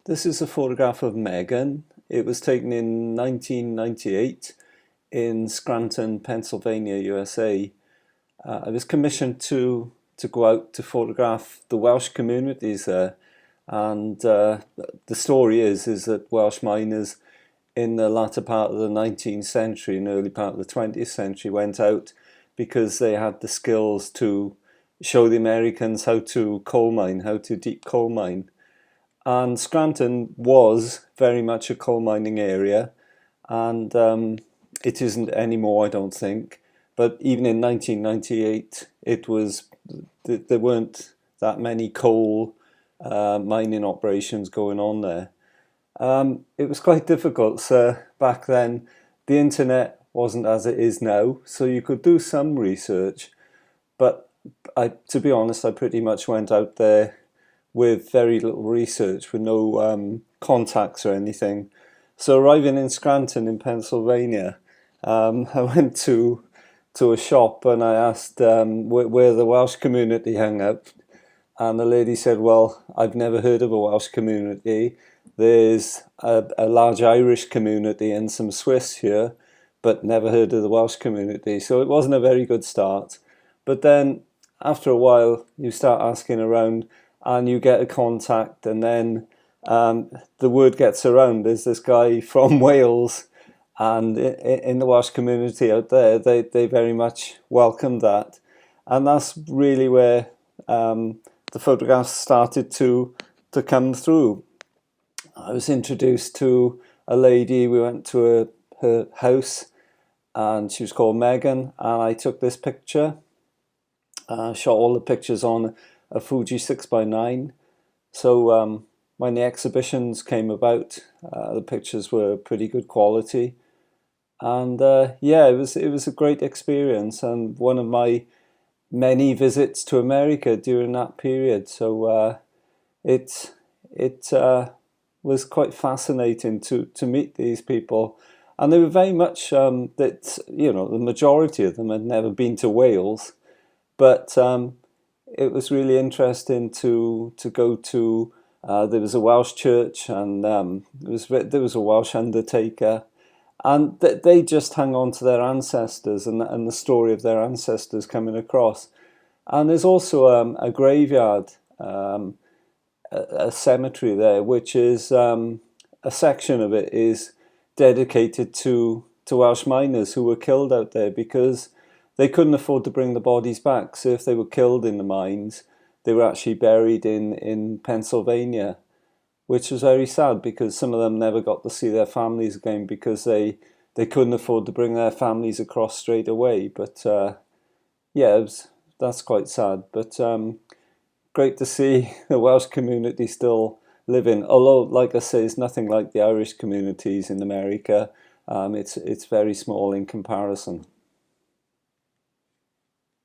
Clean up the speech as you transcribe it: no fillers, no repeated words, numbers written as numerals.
This is a photograph of Megan. It was taken in 1998 in Scranton, Pennsylvania, USA. I was commissioned to go out to photograph the Welsh communities there. And the story is that Welsh miners in the latter part of the 19th century and early part of the 20th century went out because they had the skills to show the Americans how to coal mine, how to deep coal mine. And Scranton was very much a coal mining area, and it isn't anymore, I don't think. But even in 1998, there weren't that many coal mining operations going on there. It was quite difficult. So back then, the internet wasn't as it is now, so you could do some research. But to be honest, I pretty much went out there with very little research, with no contacts or anything. So arriving in Scranton in Pennsylvania, I went to a shop and I asked where the Welsh community hung out. And the lady said, well, I've never heard of a Welsh community. There's a large Irish community and some Swiss here, but never heard of the Welsh community. So it wasn't a very good start. But then after a while, you start asking around and you get a contact, and then the word gets around. There's this guy from Wales, and in the Welsh community out there, they very much welcomed that. And that's really where the photographs started to come through. I was introduced to a lady. We went to her house, and she was called Megan, and I took this picture. Shot all the pictures on a Fuji 6x9. So when the exhibitions came about, the pictures were pretty good quality. And yeah, it was a great experience, and one of my many visits to America during that period. So it was quite fascinating to meet these people, and they were very much that, you know, the majority of them had never been to Wales, but it was really interesting to go to. There was a Welsh church, and there was a Welsh undertaker, and they just hang on to their ancestors and the story of their ancestors coming across. And there's also a graveyard, a cemetery there, which is a section of it is dedicated to Welsh miners who were killed out there because they couldn't afford to bring the bodies back. So if they were killed in the mines, they were actually buried in Pennsylvania, which was very sad because some of them never got to see their families again because they couldn't afford to bring their families across straight away. But yeah, that's quite sad. But great to see the Welsh community still living. Although, like I say, it's nothing like the Irish communities in America. It's very small in comparison.